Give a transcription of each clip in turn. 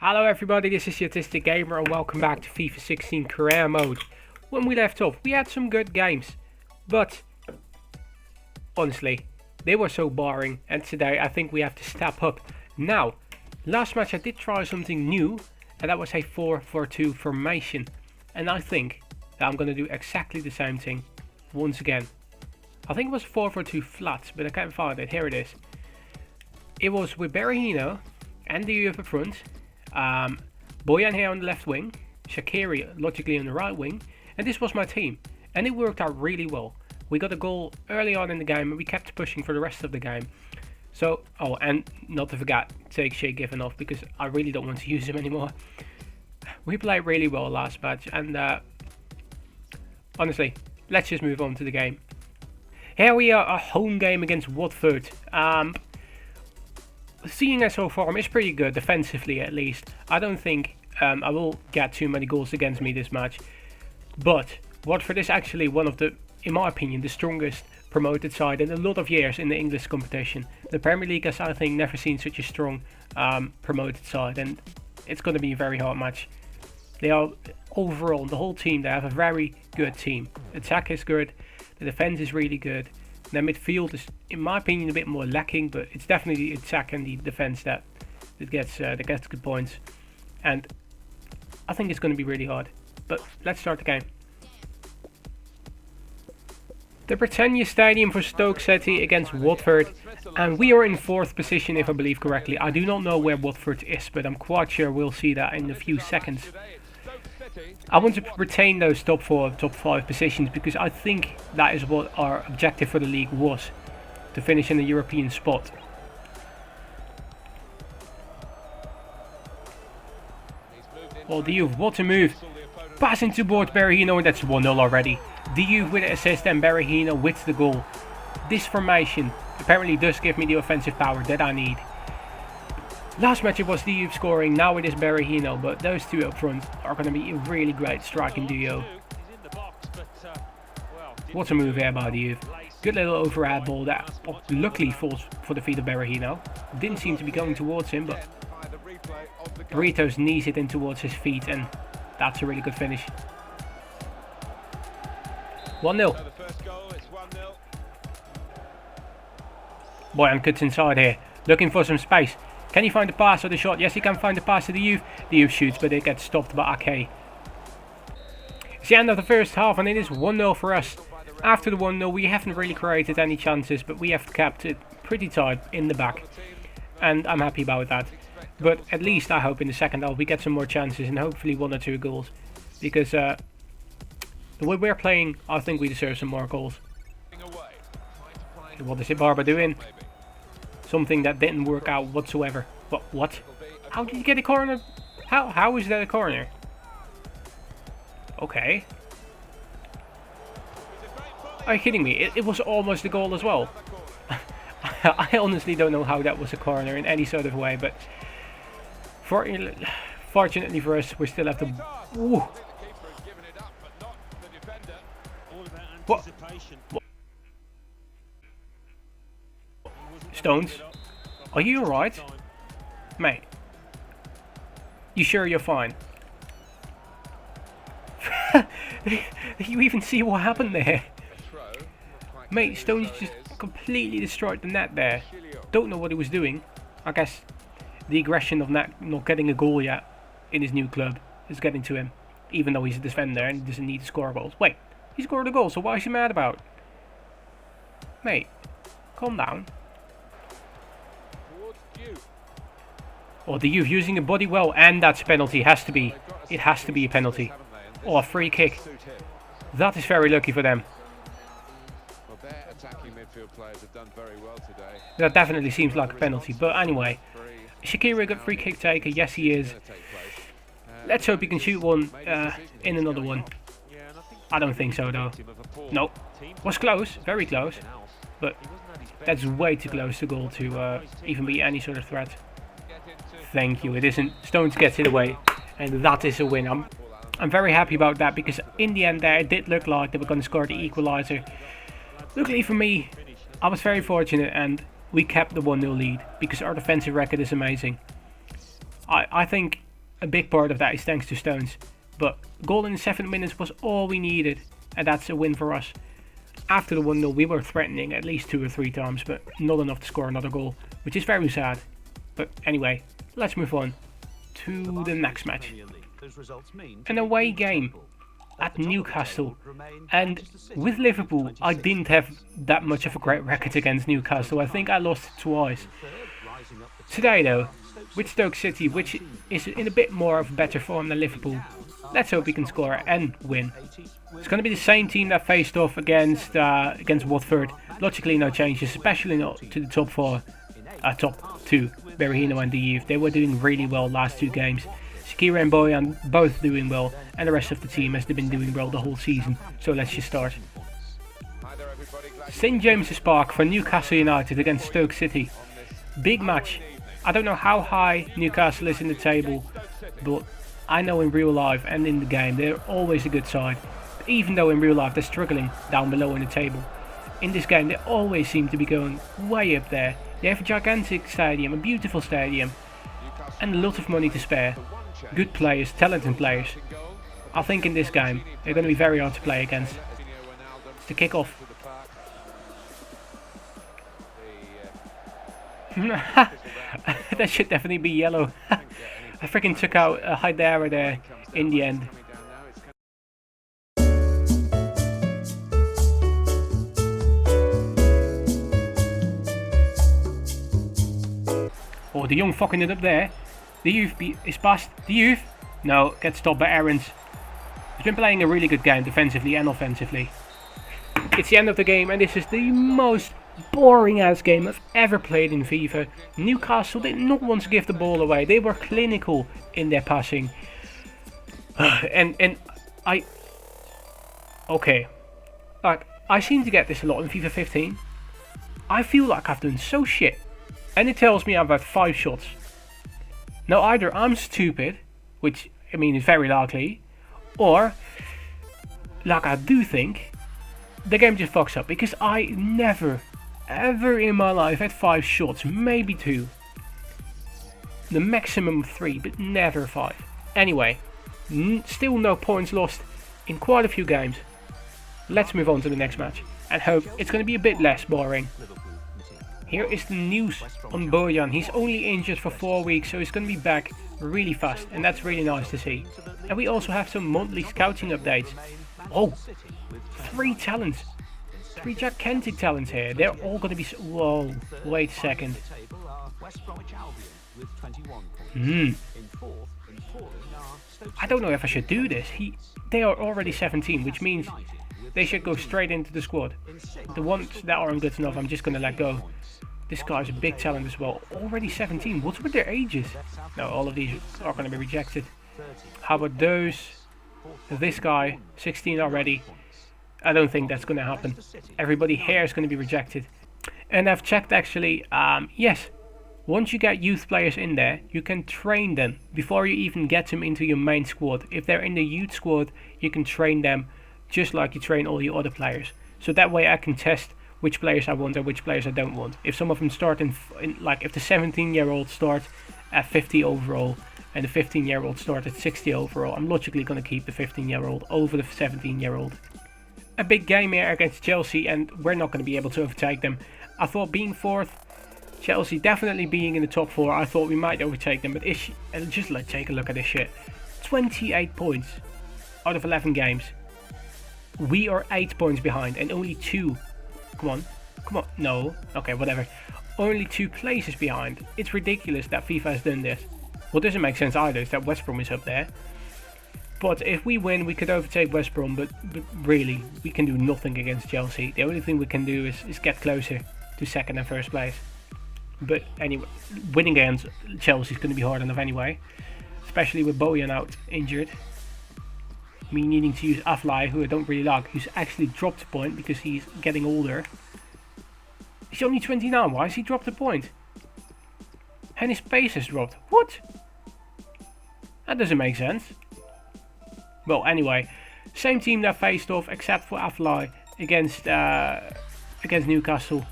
Hello everybody, this is your Autistic Gamer and welcome back to FIFA 16 career mode. When we left off, we had some good games, but honestly, they were so boring, and today I think we have to step up. Now, last match I did try something new, and that was a 4-4-2 formation, and I think that I'm going to do exactly the same thing once again. I think it was 4-4-2 flat, but I can't find it. Here it is. It was with Berahino and the up front. Boyan here on the left wing, Shaqiri logically on the right wing, and this was my team, and it worked out really well. We got a goal early on in the game and we kept pushing for the rest of the game. So, oh, and not to forget, take Shea Given off because I really don't want to use him anymore. We played really well last match, and honestly, let's just move on to the game. Here we are, a home game against Watford. Seeing as so far, is pretty good, defensively at least. I don't think I will get too many goals against me this match. But Watford is actually one of the, in my opinion, the strongest promoted side in a lot of years in the English competition. The Premier League has, I think, never seen such a strong promoted side, and it's going to be a very hard match. They are, overall, the whole team, they have a very good team. Attack is good, the defense is really good. Their midfield is, in my opinion, a bit more lacking, but it's definitely the attack and the defense that gets good points. And I think it's going to be really hard. But let's start the game. The Britannia Stadium for Stoke City against Watford, and we are in 4th position if I believe correctly. I do not know where Watford is, but I'm quite sure we'll see that in a few seconds. I want to retain those top 4, top 5 positions because I think that is what our objective for the league was, to finish in the European spot. Oh, Diouf, what a move. Passing towards Berahino, and that's 1-0 already. Diouf with an assist and Berahino with the goal. This formation apparently does give me the offensive power that I need. Last match it was Diouf scoring, now it is Berahino, but those two up front are going to be a really great striking duo. What a move here by Diouf. Good little overhead ball that luckily falls for the feet of Berahino. Didn't seem to be going towards him, but Burritos knees it in towards his feet, and that's a really good finish. 1-0. Boyan cuts inside here, looking for some space. Can he find the pass or the shot? Yes, he can find the pass to Diouf. Diouf shoots, but it gets stopped by Ake. It's the end of the first half, and it is 1-0 for us. After the 1-0, we haven't really created any chances, but we have kept it pretty tight in the back. And I'm happy about that. But at least I hope in the second half we get some more chances and hopefully 1 or 2 goals. Because the way we're playing, I think we deserve some more goals. What is Ibarba doing? Something that didn't work out whatsoever. What? How did you get a corner? How is that a corner? Okay. Are you kidding me? It was almost a goal as well. I honestly don't know how that was a corner in any sort of way, but fortunately for us, we still have to. Ooh. What? Stones, are you alright? Mate, you sure you're fine? Did you even see what happened there? Mate, Stones just completely destroyed the net there. Don't know what he was doing. I guess the aggression of not getting a goal yet in his new club is getting to him. Even though he's a defender and he doesn't need to score goals. Wait, he scored a goal, so why is he mad about? Mate, calm down. Oh, the youth using the body well, and that's a penalty. Has to be. It has to be a penalty. Oh, a free kick. That is very lucky for them. That definitely seems like a penalty, but anyway. Shaqiri got free kick taker. Yes, he is. Let's hope he can shoot one in another one. I don't think so, though. Nope. Was close. Very close. But that's way too close to goal to even be any sort of threat. Thank you. It isn't. Stones gets it away, and that is a win. I'm very happy about that because in the end there it did look like they were going to score the equaliser. Luckily for me, I was very fortunate and we kept the 1-0 lead because our defensive record is amazing. I think a big part of that is thanks to Stones. But goal in the 7th minute was all we needed, and that's a win for us. After the 1-0 we were threatening at least 2 or 3 times, but not enough to score another goal, which is very sad. But anyway, let's move on to the next match. An away game at Newcastle, and with Liverpool I didn't have that much of a great record against Newcastle. I think I lost twice. Today though, with Stoke City, which is in a bit more of better form than Liverpool, let's hope we can score and win. It's going to be the same team that faced off against Watford. Logically no changes, especially not to the top 2, Berahino and Diouf. They were doing really well last 2 games. Shakira and Boyan both doing well, and the rest of the team has been doing well the whole season. So let's just start. St James's Park for Newcastle United against Stoke City. Big match. I don't know how high Newcastle is in the table, but I know in real life and in the game they're always a good side. Even though in real life they're struggling down below in the table, in this game they always seem to be going way up there. They have a gigantic stadium, a beautiful stadium, and a lot of money to spare. Good players, talented players. I think in this game they're going to be very hard to play against. It's the kick-off. That should definitely be yellow. I freaking took out a Hydera there in the end. Oh, De Jong fucking it up there. Diouf is past. Diouf? No, gets stopped by Aarons. He's been playing a really good game defensively and offensively. It's the end of the game, and this is the most boring ass game I've ever played in FIFA. Newcastle did not want to give the ball away. They were clinical in their passing. Okay. Like, I seem to get this a lot in FIFA 15. I feel like I've done so shit, and it tells me I've had 5 shots. Now either I'm stupid, which I mean is very likely, or like I do think, the game just fucks up, because I never ever in my life had 5 shots, maybe 2. The maximum of 3, but never 5. Anyway, still no points lost in quite a few games. Let's move on to the next match and hope it's going to be a bit less boring. Here is the news on Bojan. He's only injured for 4 weeks, so he's going to be back really fast, and that's really nice to see. And we also have some monthly scouting updates. Oh, 3 talents. 3 gigantic talents here. They're all going to be... Whoa, wait a second. I don't know if I should do this. They are already 17, which means they should go straight into the squad. The ones that aren't good enough, I'm just going to let go. This guy's a big talent as well. Already 17. What's with their ages? No, all of these are going to be rejected. How about those? This guy, 16 already. I don't think that's going to happen. Everybody here is going to be rejected. And I've checked actually, yes. Once you get youth players in there, you can train them before you even get them into your main squad. If they're in the youth squad, you can train them just like you train all your other players. So that way I can test which players I want and which players I don't want. If some of them start in like if the 17-year-old start at 50 overall and the 15-year-old start at 60 overall, I'm logically going to keep the 15-year-old over the 17-year-old. A big game here against Chelsea, and we're not going to be able to overtake them. I thought being 4th, Chelsea definitely being in the top 4, I thought we might overtake them, but just let's take a look at this shit. 28 points out of 11 games. We are 8 points behind and only 2. Come on, no, okay, whatever. Only 2 places behind. It's ridiculous that FIFA has done this. What doesn't make sense either is that West Brom is up there. But if we win, we could overtake West Brom, but really, we can do nothing against Chelsea. The only thing we can do is get closer to 2nd and 1st place. But anyway, winning against Chelsea is going to be hard enough anyway. Especially with Bojan out injured. Me needing to use HiFi, who I don't really like, who's actually dropped a point because he's getting older. He's only 29, why has he dropped a point? And his pace has dropped. What? That doesn't make sense. Well, anyway, same team that faced off except for HiFi against Newcastle.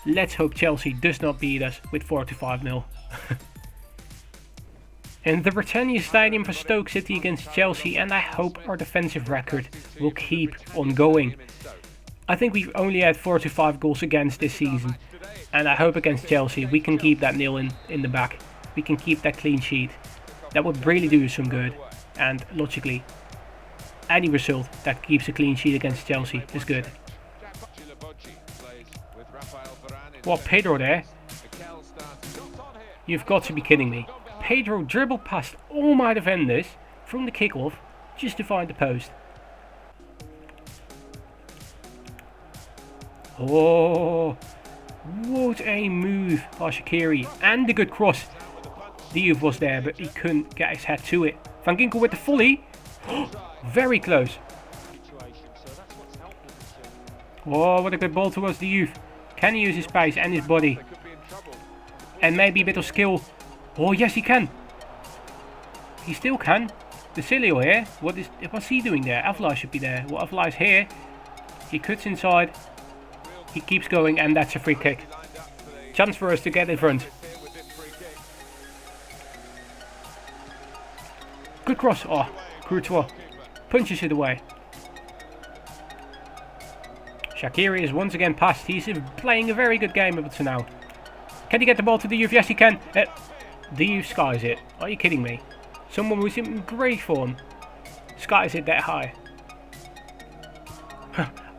Let's hope Chelsea does not beat us with 4-5-0. in the Britannia Stadium for Stoke City against Chelsea, and I hope our defensive record will keep on going. I think we've only had 4 to 5 goals against this season, and I hope against Chelsea we can keep that nil in the back. We can keep that clean sheet. That would really do us some good, and logically, any result that keeps a clean sheet against Chelsea is good. What, Pedro there? You've got to be kidding me. Pedro dribbled past all my defenders from the kickoff just to find the post. Oh, what a move by Shaqiri, and a good cross. Lyvo was there, but he couldn't get his head to it. Van Ginkel with the volley. Very close. Oh, what a good ball towards the youth. Can he use his pace and his body? And maybe a bit of skill. Oh, yes, he can. He still can. Desilio here. What's he doing there? Avla should be there. Well, Avla is here. He cuts inside. He keeps going, and that's a free kick. Chance for us to get in front. Good cross. Oh, Courtois punches it away. Shaqiri is once again passed. He's playing a very good game up to now. Can he get the ball to the youth? Yes, he can. The youth skies it. Are you kidding me? Someone who's in great form skies it that high.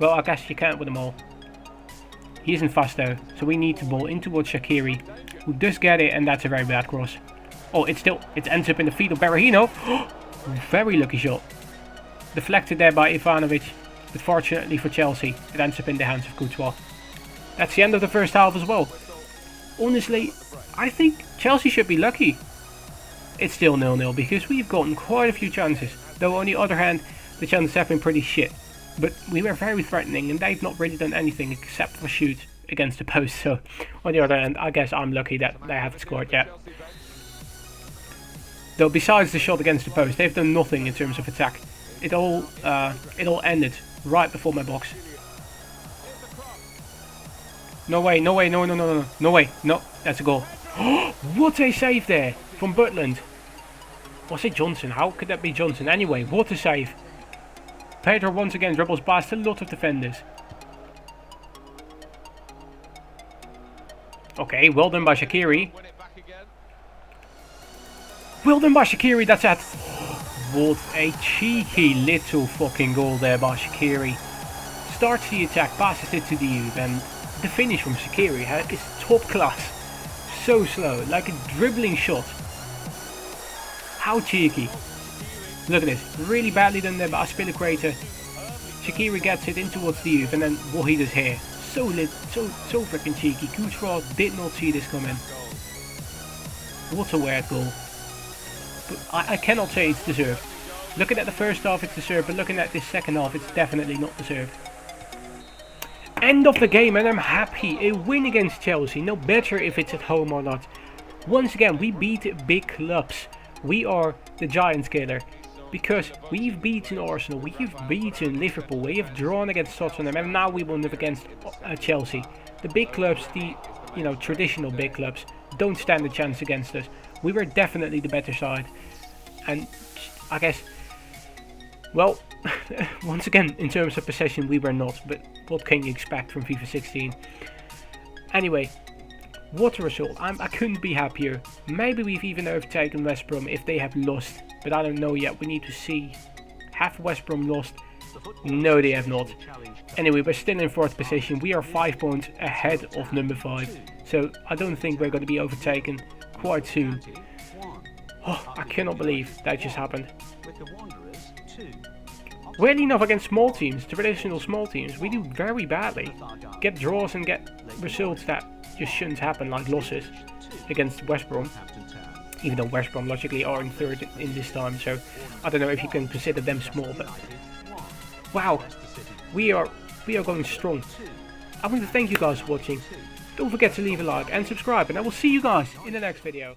Well, I guess you can't with them all. He isn't fast though, so we need to ball in towards Shaqiri, who does get it, and that's a very bad cross. Oh, it ends up in the feet of Berahino. Very lucky shot. Deflected there by Ivanovic, but fortunately for Chelsea, it ends up in the hands of Courtois. That's the end of the first half as well. Honestly, I think Chelsea should be lucky. It's still 0-0 because we've gotten quite a few chances, though on the other hand, the chances have been pretty shit. But we were very threatening, and they've not really done anything except for shoot against the post. So, on the other hand, I guess I'm lucky that they haven't scored yet. Though besides the shot against the post, they've done nothing in terms of attack. It all ended right before my box. No way, no way, no, no, no, no, no way, no, that's a goal. What a save there from Butland. Was it Johnson? How could that be Johnson? Anyway, what a save. Pedro once again dribbles past a lot of defenders. Okay, well done by Shaqiri. Well done by Shaqiri, that's it. What a cheeky little fucking goal there by Shaqiri. Starts the attack, passes it to the youth, and the finish from Shaqiri is top class. So slow, like a dribbling shot. How cheeky. Look at this, really badly done there by Aspilicueta. Shaqiri gets it in towards the youth, and then what he does here. So freaking cheeky. Courtois did not see this coming. What a weird goal. But I cannot say it's deserved. Looking at the first half it's deserved, but looking at this second half it's definitely not deserved. End of the game, and I'm happy. A win against Chelsea, no matter if it's at home or not. Once again, we beat big clubs. We are the Giants killer. Because we've beaten Arsenal, we've beaten Liverpool, we have drawn against Tottenham, and now we won against Chelsea. The big clubs, the traditional big clubs, don't stand a chance against us. We were definitely the better side. And I guess, well, once again, in terms of possession, we were not. But what can you expect from FIFA 16? Anyway, what a result. I couldn't be happier. Maybe we've even overtaken West Brom if they have lost. But I don't know yet. We need to see. Have West Brom lost? No, they have not. Anyway, we're still in 4th position. We are 5 points ahead of number 5. So I don't think we're going to be overtaken quite soon. Oh, I cannot believe that just happened. Weirdly enough, against small teams, traditional small teams, we do very badly. Get draws and get results that just shouldn't happen, like losses against West Brom. Even though West Brom logically are in 3rd in this time, so I don't know if you can consider them small, but wow, we are going strong. I want to thank you guys for watching. Don't forget to leave a like and subscribe, and I will see you guys in the next video.